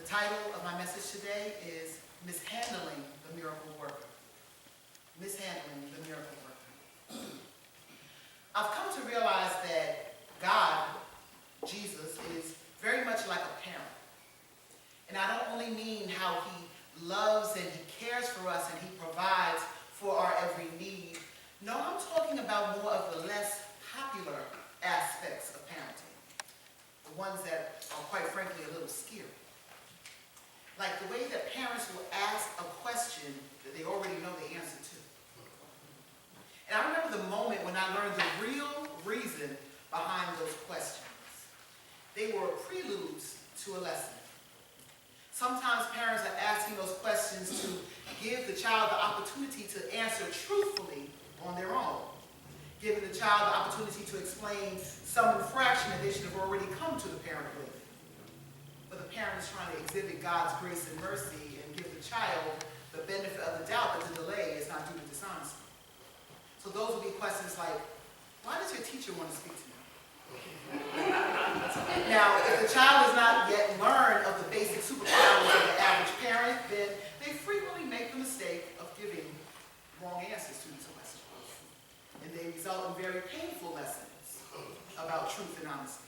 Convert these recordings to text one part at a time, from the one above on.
title of my message today is Mishandling the Miracle Worker. Mishandling the Miracle Worker. I've come to realize that God, Jesus, is very much like a parent. And I don't only mean how he loves and he cares for us and he provides for our every need. No, I'm talking about more of the less popular aspects of parenting. The ones that are, quite frankly, a little scary. Like the way that parents will ask a question that they already know the answer to. And I remember the moment when I learned the real reason behind those questions. They were preludes to a lesson. Sometimes parents are asking those questions to give the child the opportunity to answer truthfully on their own, giving the child the opportunity to explain some infraction that they should have already come to the parent with. But the parent is trying to exhibit God's grace and mercy and give the child the benefit of the doubt that the delay is not due to dishonesty. So those will be questions like, why does your teacher want to speak to me? Now, if the child has not yet learned of the basic superpowers of the average parent, then they frequently make the mistake of giving wrong answers to these questions. And they result in very painful lessons about truth and honesty.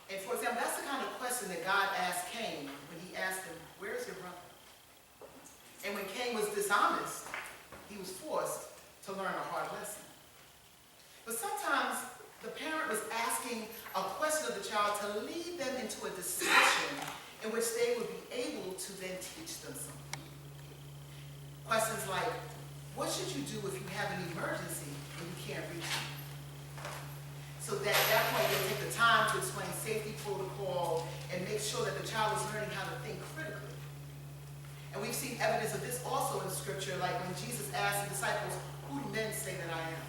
And for example, that's the kind of question that God asked Cain when he asked him, where is your brother? And when Cain was dishonest, he was forced to learn a hard lesson. But sometimes the parent was asking a question of the child to lead them into a discussion in which they would be able to then teach them something. Questions like, what should you do if you have an emergency and you can't reach me? So that at that point they take the time to explain safety protocol and make sure that the child is learning how to think critically. And we've seen evidence of this also in Scripture, like when Jesus asked the disciples, who do men say that I am?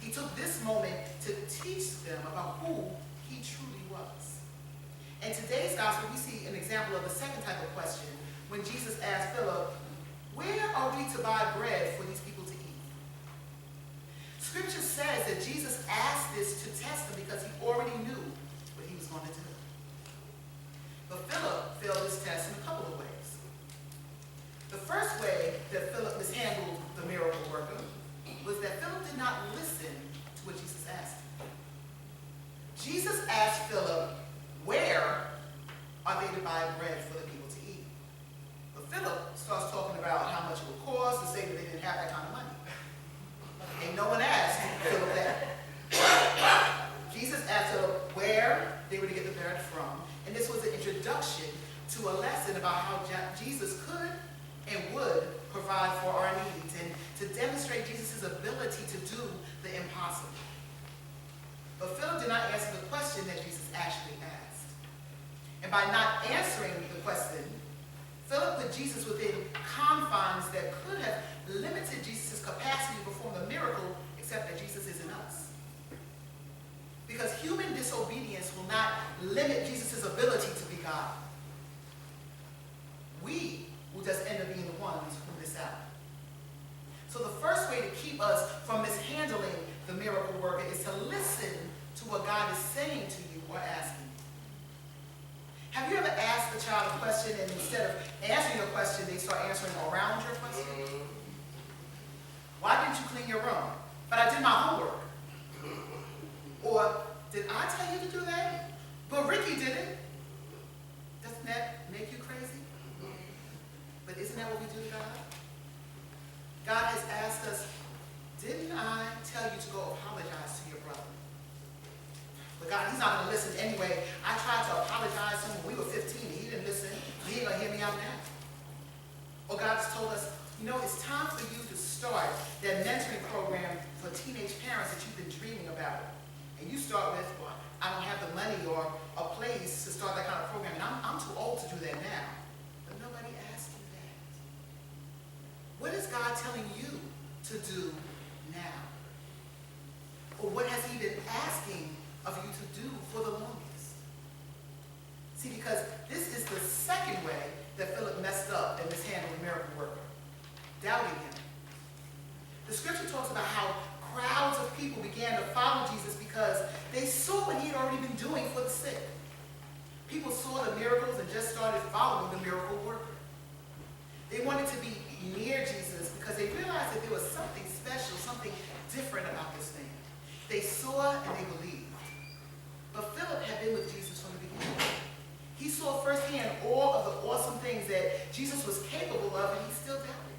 He took this moment to teach them about who he truly was. In today's gospel, we see an example of the second type of question when Jesus asked Philip, where are we to buy bread for these people to eat? Scripture says that Jesus asked this to test him because he already knew what he was going to do. But Philip failed this test in a couple of ways. The first way that Philip mishandled the miracle worker was that Philip did not listen to what Jesus asked him. Jesus asked Philip, where are they to buy bread for the people to eat? But Philip starts talking about how much it would cost to say that they didn't have that kind of money. And no one asked Philip that. Jesus asked Philip where they were to get the bread from. And this was an introduction to a lesson about how Jesus could and would provide for our needs and to demonstrate Jesus' ability to do the impossible. But Philip did not answer the question that Jesus actually asked. And by not answering the question, Philip put Jesus within confines that could have limited Jesus' capacity to perform the miracle, except that Jesus isn't us. Because human disobedience will not limit Jesus' ability to be God. We will just end up being the ones who miss out. So the first way to keep us from mishandling the miracle worker is to listen to what God is saying to you or asking you. Have you ever asked a child a question and instead of answering your question, they start answering around your question? Why didn't you clean your room? But I did my homework. Or, did I tell you to do that? But Ricky did it. Doesn't that make you crazy? But isn't that what we do to God? God has asked us, didn't I tell you to go apologize to your brother? But God, he's not going to listen anyway. I tried to apologize to him when we were 15 and he didn't listen. He ain't going to hear me out now. Or God's told us, you know, it's time for you to start that mentoring program for teenage parents that you've been dreaming about. And you start with, well, I don't have the money or a place to start that kind of program. And I'm too old to do that now. But nobody asked you that. What is God telling you to do now? Or what has he been asking of you to do for the longest? See, because this is the second way that Philip messed up and mishandled the miracle worker. Doubting him. The scripture talks about how crowds of people began to follow Jesus because they saw what he had already been doing for the sick. People saw the miracles and just started following the miracle worker. They wanted to be near Jesus because they realized that there was something special, something different about this man. They saw and they believed. But Philip had been with Jesus from the beginning. He saw firsthand all of the awesome things that Jesus was capable of, and he still doubted.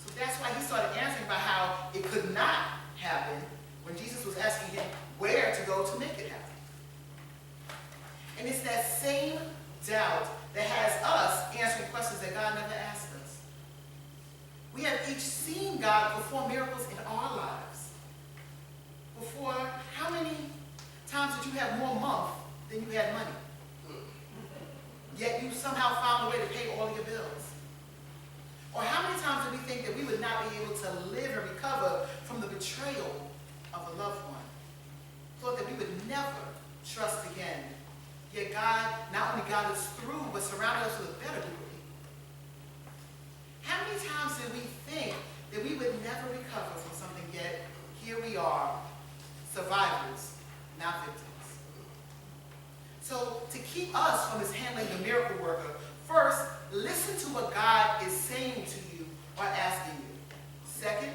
So that's why he started answering about how it could not happen when Jesus was asking him where to go to make it happen. And it's that same doubt that has us answering questions that God never asked us. We have each seen God perform miracles in our lives. Before, how many times did you have more month than you had money? Yet you somehow found a way to pay all your bills. Or how many times did we think that we would not be able to live and recover from the betrayal of a loved one? Thought that we would never trust again. Yet God not only got us through, but surrounded us with a better group of people. How many times did we think that we would never recover from something, yet here we are, survivors, not victims? So to keep us from mishandling the miracle worker, first, listen to what God is saying to you or asking you. Second,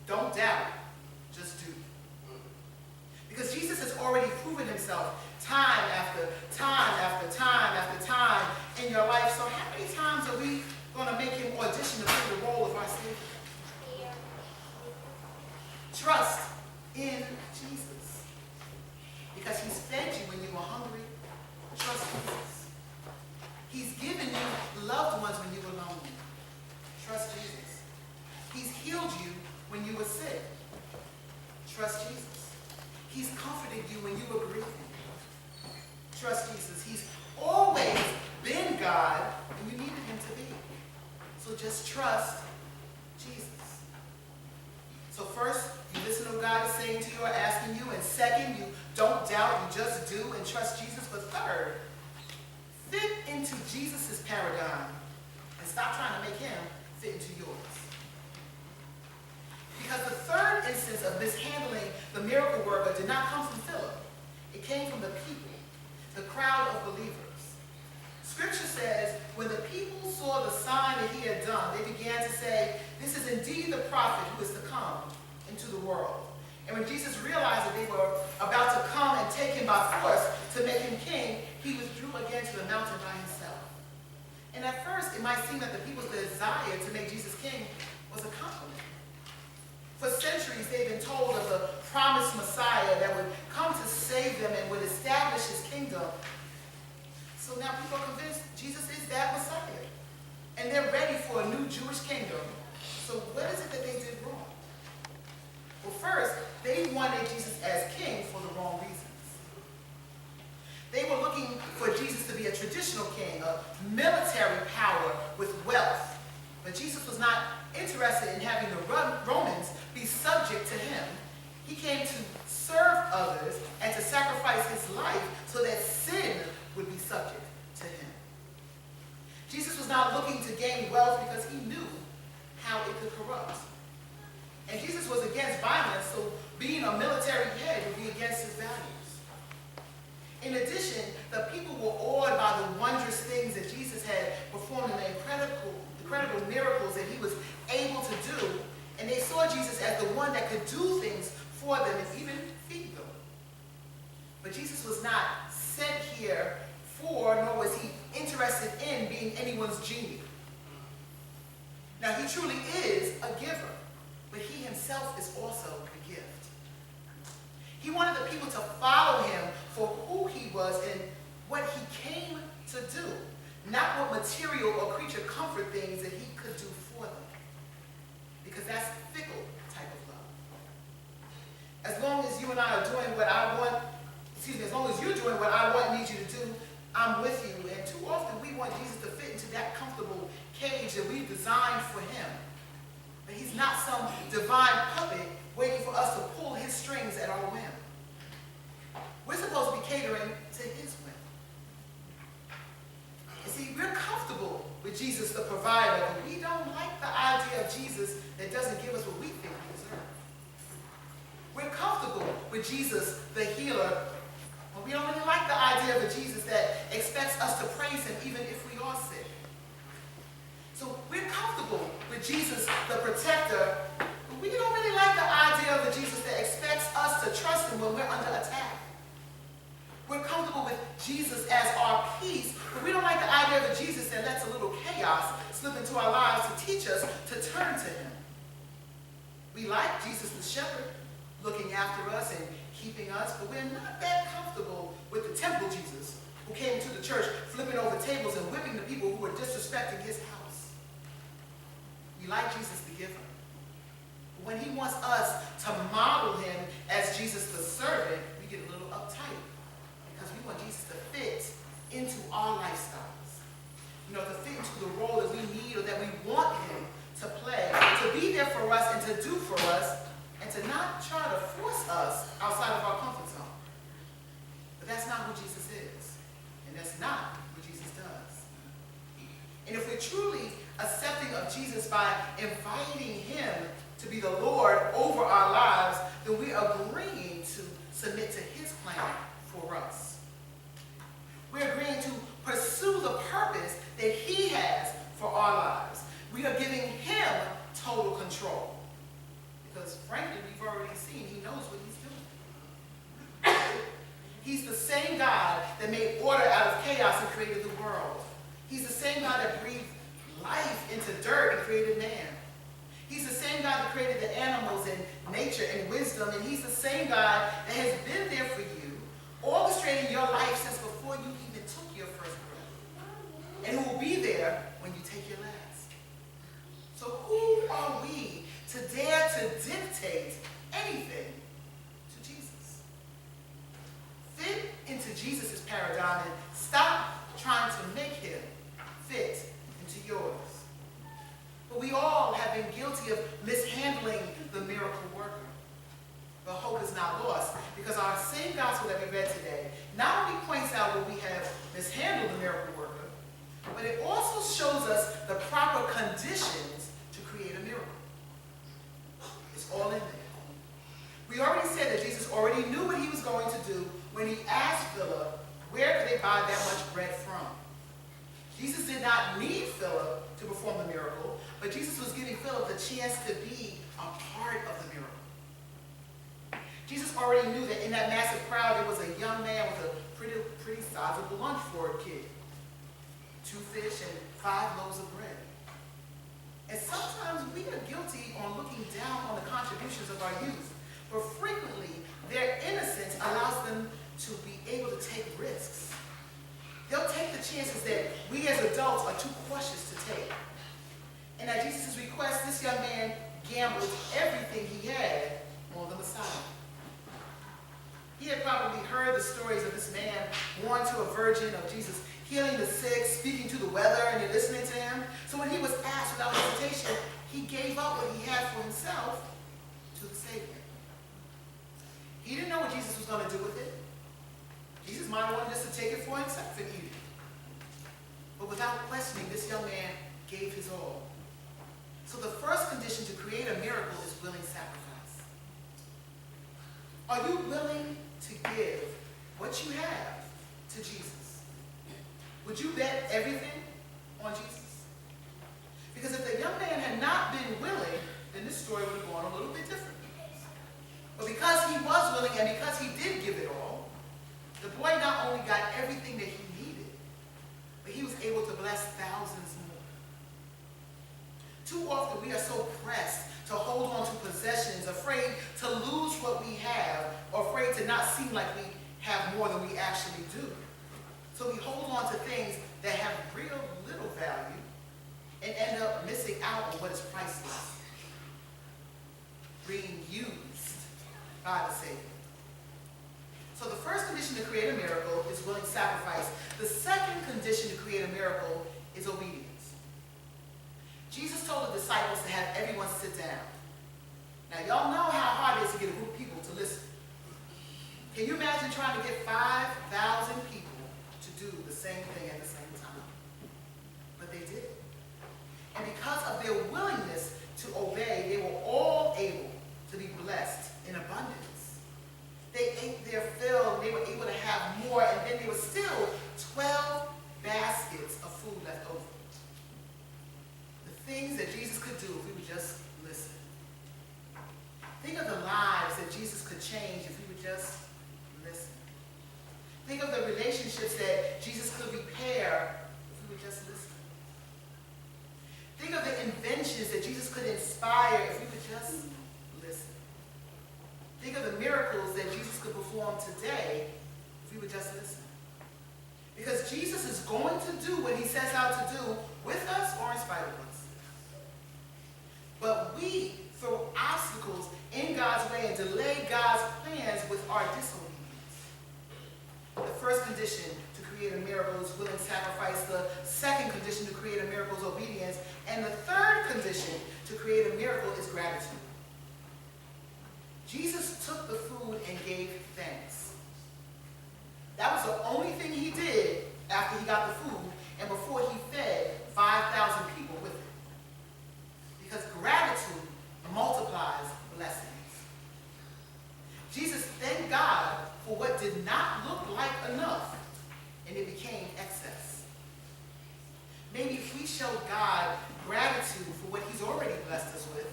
don't doubt, just do. Because Jesus has already proven himself time after time after time after time in your life. So how many times are we going to make him audition to play the role of our Savior? Trust in Jesus. Because he's fed you when you were hungry. Trust Jesus. He's given you loved ones when you were lonely. Trust Jesus. He's healed you when you were sick. Trust Jesus. He's comforted you when you were grieving. Trust Jesus. He's always been God when you needed him to be. So just trust Jesus. So first, you listen to what God is saying to you or asking you. And second, you don't doubt, you just do and trust Jesus. But third, fit into Jesus' paradigm and stop trying to make him fit into yours. Because the third instance of mishandling the miracle worker did not come from Philip. It came from the people, the crowd of believers. Scripture says, when the people saw the sign that he had done, they began to say, this is indeed the prophet who is to come into the world. And when Jesus realized that they were about to come and take him by force to make him king, he withdrew again to the mountain by himself. And at first, it might seem that the people's desire to make Jesus king was a compliment. For centuries, they've been told of the promised Messiah that would come to save them and would establish his kingdom. So now people are convinced Jesus is that Messiah. And they're ready for a new Jewish kingdom. So what is it that they did wrong? Well, first, they wanted Jesus as king for the wrong reasons. They were looking for Jesus to be a traditional king, a military power with wealth. But Jesus was not interested in having the Romans be subject to him. He came to serve others and to sacrifice his life so that sin would be subject to him. Jesus was not looking to gain wealth because he knew how it could corrupt. And Jesus was against violence, so being a military head would be against his values. In addition, the people were awed by the wondrous things that Jesus had performed and the incredible miracles that he was able to do. And they saw Jesus as the one that could do things for them and even feed them. But Jesus was not sent here for, nor was he interested in being anyone's genie. Now, he truly is a giver, but he himself is also a gift. He wanted the people to follow him for who he was and what he came to do, not what material or creature comfort things that he could do for them. Because that's fickle type of love. As long as you and I are doing what I want, as long as you're doing what I want and need you to do, I'm with you. And too often we want Jesus to fit into that comfortable cage that we've designed for him. But he's not some divine puppet waiting for us to pull his strings at our whim. We're supposed to be catering to his whim. You see, we're comfortable with Jesus the provider, but we don't like the idea of Jesus that doesn't give us what we think we deserve. We're comfortable with Jesus the healer, but We don't really like the idea of a Jesus that expects us to praise him even if we are sick. So we're comfortable with Jesus, the protector, but we don't really like the idea of a Jesus that expects us to trust him when we're under attack. We're comfortable with Jesus as our peace, but we don't like the idea of a Jesus that lets a little chaos slip into our lives to teach us to turn to him. We like Jesus the shepherd, looking after us and keeping us, but we're not that comfortable with the temple Jesus who came into the church flipping over tables and whipping the people who were disrespecting his house. We like Jesus the giver. But when he wants us to model him as Jesus the servant, we get a little uptight because we want Jesus to fit into our lifestyles. To fit into the role that we need or that we want him to play, to be there for us and to do for us, and to not try to force us outside of our comfort zone. But that's not who Jesus is, and that's not what Jesus does. And if we're truly accepting of Jesus by inviting him to be the Lord over our lives, then we are agreeing to submit to his plan for us. We're agreeing to pursue the purpose that he has for our lives. We are giving him total control. Because frankly, we've already seen he knows what he's doing. He's the same God that made order out of chaos and created the world. He's the same God that breathed life into dirt and created man. He's the same God that created the animals and nature and wisdom. And he's the same God that has been there for you, orchestrating your life since before you even took your first breath. And who will be there when you take your last. So who are we to dare to dictate anything to Jesus? Fit into Jesus' paradigm and stop trying to make him fit into yours. But we all have been guilty of mishandling the miracle worker. But hope is not lost, because our same gospel that we read today not only points out where we have mishandled the miracle worker, but it also shows us the proper conditions to create a miracle. It's all in there. We already said that Jesus already knew what he was going to do when he asked Philip, where could they buy that much bread from? Jesus did not need Philip to perform the miracle, but Jesus was giving Philip the chance to be a part of the miracle. Jesus already knew that in that massive crowd there was a young man with a pretty sizable lunch for a kid. 2 fish and 5 loaves of bread. And sometimes we are guilty on looking down on the contributions of our youth, but frequently their innocence allows them to be able to take risks. They'll take the chances that we as adults are too cautious to take. And at Jesus' request, this young man gambled everything he had on the Messiah. He had probably heard the stories of this man born to a virgin, of Jesus healing the sick, speaking to the weather, and they're listening to him. So when he was asked without hesitation, he gave up what he had for himself to the Savior. He didn't know what Jesus was going to do with it. Jesus might have wanted just to take it for himself and eat it. But without questioning, this young man gave his all. So the first condition to create a miracle is willing sacrifice. Are you willing to give what you have to Jesus? Would you bet everything on Jesus? Because if the young man had not been willing, then this story would have gone a little bit different. But because he was willing and because he did give it all, the boy not only got everything that he needed, but he was able to bless thousands more. Too often we are so pressed to hold on to possessions, afraid to lose what we have, or afraid to not seem like we have more than we actually do. So we hold on to things that have real little value and end up missing out on what is priceless, being used by the Savior. So the first condition to create a miracle is willing sacrifice. The second condition to create a miracle is obedience. Jesus told the disciples to have everyone sit down. Now y'all know how hard it is to get a group of people to listen. Can you imagine trying to get 5,000 people to do the same thing at the same time? But they did it. And because of their willingness to obey, they were all able to be blessed in abundance. They ate their fill, and they were able to have more, and then there was still 12 baskets of food left over. The things that Jesus could do if we would just listen. Think of the lives that Jesus could change if we would just listen. Think of the relationships that Jesus could repair if we would just listen. Think of the inventions that Jesus could inspire if we would just listen. Think of the miracles that Jesus could perform today if we would just listen. Because Jesus is going to do what he sets out to do with us or in spite of us. But we throw obstacles in God's way and delay God's plans with our disobedience. The first condition to create a miracle is willing sacrifice. The second condition to create a miracle is obedience. And the third condition to create a miracle is gratitude. Jesus took the food and gave thanks. That was the only thing he did after he got the food and before he fed 5,000 people with it. Because gratitude multiplies blessings. Jesus thanked God for what did not look like enough, and it became excess. Maybe if we show God gratitude for what he's already blessed us with,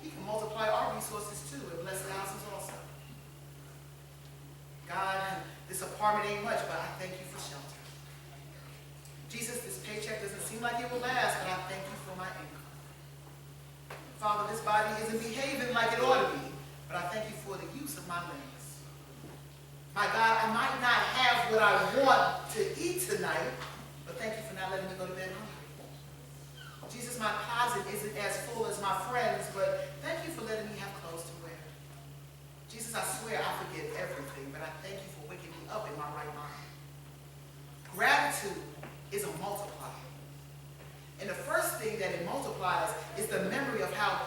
he can multiply our resources too and bless thousands also. God, this apartment ain't much, but I thank you for shelter. Jesus, this paycheck doesn't seem like it will last, but I thank you for my income. Father, this body isn't behaving like it ought to be, but I thank you for the use of my limbs. My God, I might not have what I want to eat tonight, but thank you for not letting me go to bed hungry. Jesus, my closet isn't as full as my friends, but thank you for letting me have clothes to wear. Jesus, I swear I forget everything, but I thank you for waking me up in my right mind. Gratitude is a multiplier. And the first thing that it multiplies is the memory of how